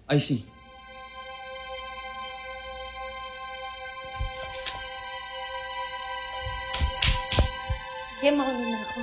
I see. Sige, mauna na ako.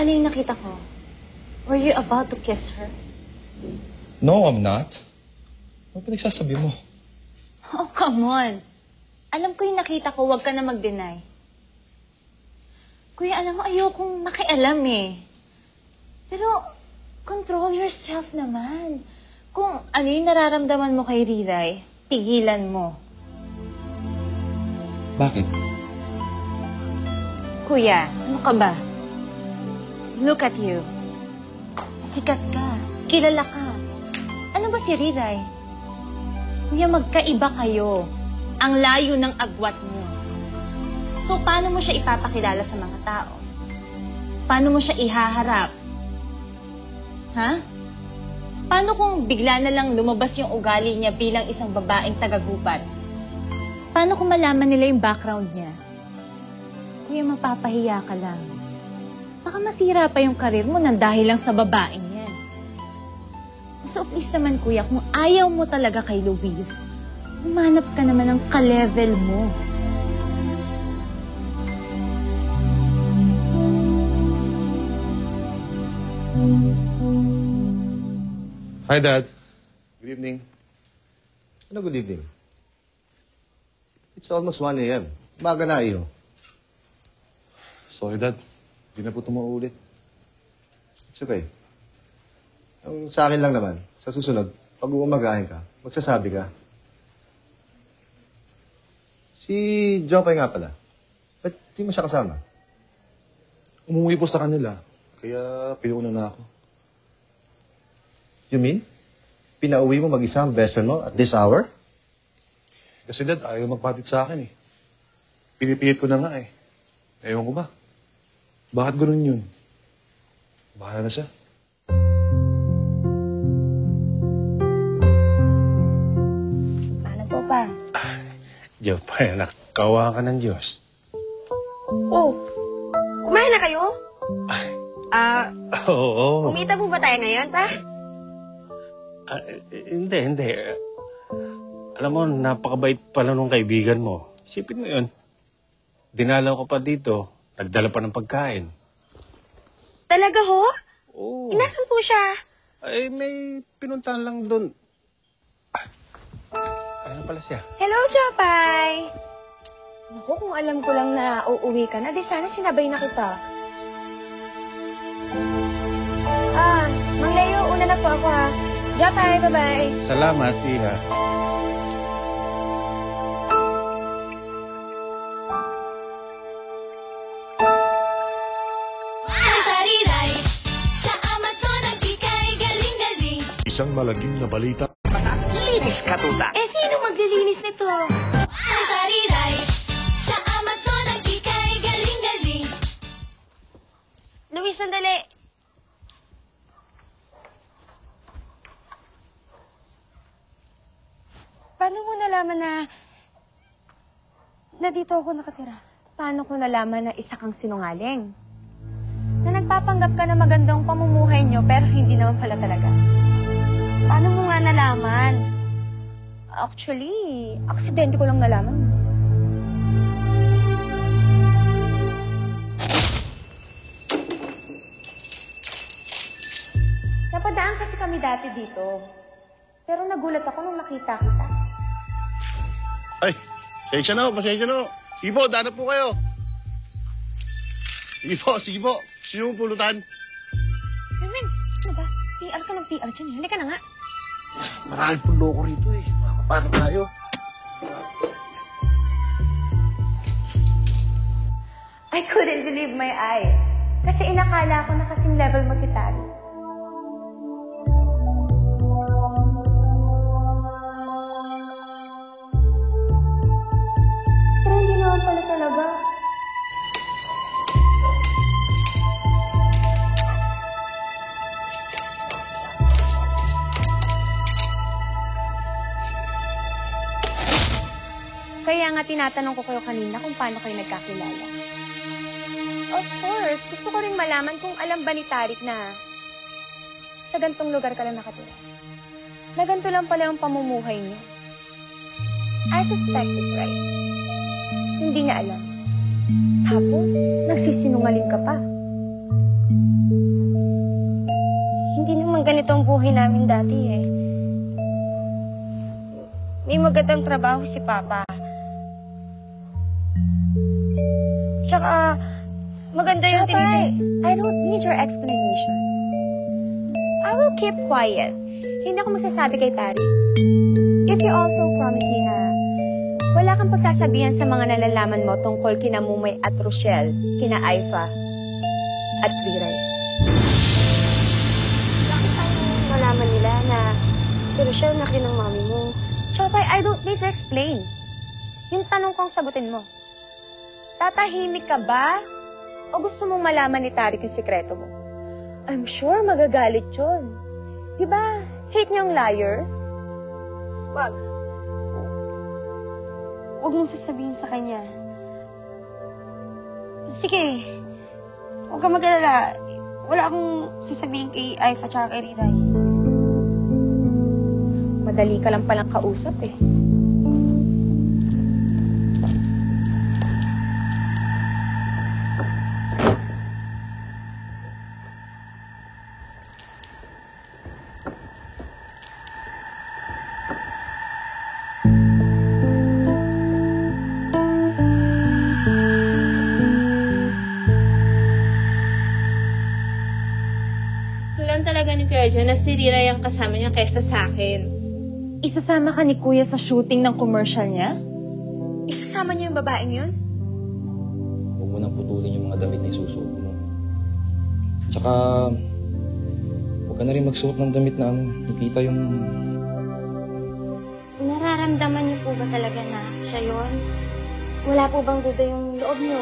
Ano yung nakita ko? Were you about to kiss her? No, I'm not. Ano pinagsasabi mo? Oh, come on. Alam ko yung nakita ko, huwag ka na mag-deny. Kuya, alam mo, ayokong makialam eh. Pero, control yourself naman. Kung ano yung nararamdaman mo kay Riray, pigilan mo. Bakit? Kuya, ano ka ba? Look at you. Sikat ka. Kilala ka. Ano ba si Riray? Kuya, magkaiba kayo. Ang layo ng agwat mo. So, paano mo siya ipapakilala sa mga tao? Paano mo siya ihaharap? Ha? Paano kung bigla na lang lumabas yung ugali niya bilang isang babaeng tagagupat? Paano kung malaman nila yung background niya? Kuya, mapapahiya ka lang. Baka masira pa yung karir mo nang dahil lang sa babaeng yan. So please naman kuya, kung ayaw mo talaga kay Luis, humanap ka naman ng ka-level mo. Hi, Dad. Good evening. Ano good evening? It's almost 1 a.m. Umaga na iyo. Sorry, Dad. Hindi na po ito mauulit. It's okay. Ang sa akin lang naman, sa susunod, pag uumagahin ka, magsasabi ka. Si Jopay nga pala. Ba't di mo siya kasama? Umuwi po sa kanila. Kaya pinuuna na ako. You mean? Pinauwi mo mag-isa ang best friend mo at this hour? Kasi Dad, ayaw magpatit sa akin eh. Pinipilit ko na nga eh. Ewan ko ba? Bakit gano'n yun? Bahala na siya. Ano po pa? Jopay, anak, kawa ka ng Diyos. Oh, kumain na kayo? Oo. Kumita po ba tayo ngayon, pa? Hindi. Alam mo, napakabait pala nung kaibigan mo. Isipin mo yun. Dinalaw ko pa dito. Nagdala pa ng pagkain. Talaga ho? Oo. Inasan po siya? Ay, may pinuntahan lang doon. Ano pala siya? Hello, Jopay! Naku, kung alam ko lang na uuwi ka na, di sana sinabay na kita. Mang Leo, una na po ako ha. Jopay, bye-bye. Salamat, Iha. Isang malagim na balita. Linis ka, tuta. Sino maglilinis nito? Luis, sandali. Paano mo nalaman na dito ako nakatira? Paano ko nalaman na isa kang sinungaling? Na nagpapanggap ka na magandang pamumuhay niyo pero hindi naman pala talaga. Paano mo nga nalaman? Actually, aksidente ko lang nalaman. Napadaan kasi kami dati dito. Pero nagulat ako nung nakita kita. Ay, pasensya na. Sige po, danap po kayo. Sige po. Sino yung pulutan? Wait, ano ba? PR ka ng PR dyan eh. Halika na nga. Marami pong loko rito eh. Makakapatag tayo. I couldn't believe my eyes. Kasi inakala ko na kasing level mo si Tari. Pero hindi naman pala talaga. Kaya nga tinatanong ko kayo kanina kung paano kayo nagkakilala. Of course, gusto ko rin malaman kung alam ba ni Tarik na sa gantong lugar ka lang nakatira. Na ganito lang pala yung pamumuhay niyo. I suspected, right? Hindi niya alam. Tapos, nagsisinungaling ka pa. Hindi naman ganito ang buhay namin dati eh. May magandang trabaho si Papa. Tsaka, maganda yung I don't need your explanation. I will keep quiet. Hindi ako magsasabi kay Tari. If you also promise me na wala kang pagsasabihan sa mga nalalaman mo tungkol kina Mumay at Rochelle, kina Aifa, at Riray. Bakit ayaw malaman nila na si Rochelle na ng mami mo? Tsaka, I don't need to explain. Yung tanong kong sagutin mo. Tatahimik ka ba? O gusto mong malaman ni Tarik yung sikreto mo? I'm sure magagalit yun. Diba, hate niyang liars? Wag. Huwag mong sasabihin sa kanya. Sige. Huwag ka mag-alala. Wala akong sasabihin kay Aifa at kay Riray. Madali ka lang palang kausap eh. Talaga ni Kuya John na si Riray ang kasama niya kaysa sa akin. Isasama ka ni Kuya sa shooting ng commercial niya? Isasama niyo yung babaeng yun? Huwag mo nang putulin yung mga damit na isusuot mo. Tsaka, huwag ka na rin magsuot ng damit na nakita yung... Nararamdaman niyo po ba talaga na siya yun? Wala po bang duda yung loob niyo?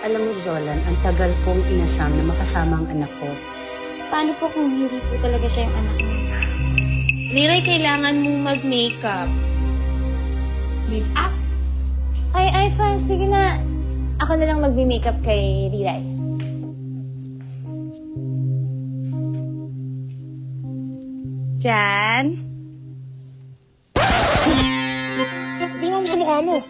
Alam mo, Zolan, ang tagal kong inasam na makasama ang anak ko. Paano po kung hindi po talaga siya yung anak niyo? Riray, kailangan mong mag-makeup. Live up. Ay, Aifa, sige na. Ako na lang magbi-makeup kay Riray. Jan? Hindi mo sa mukha mo.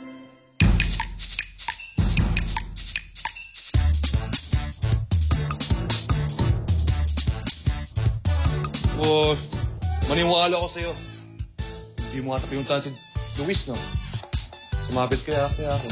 Oh, maniwala ko sa'yo. Hindi mo ata pinuntahan si Luis, no? Sumapit kaya ako.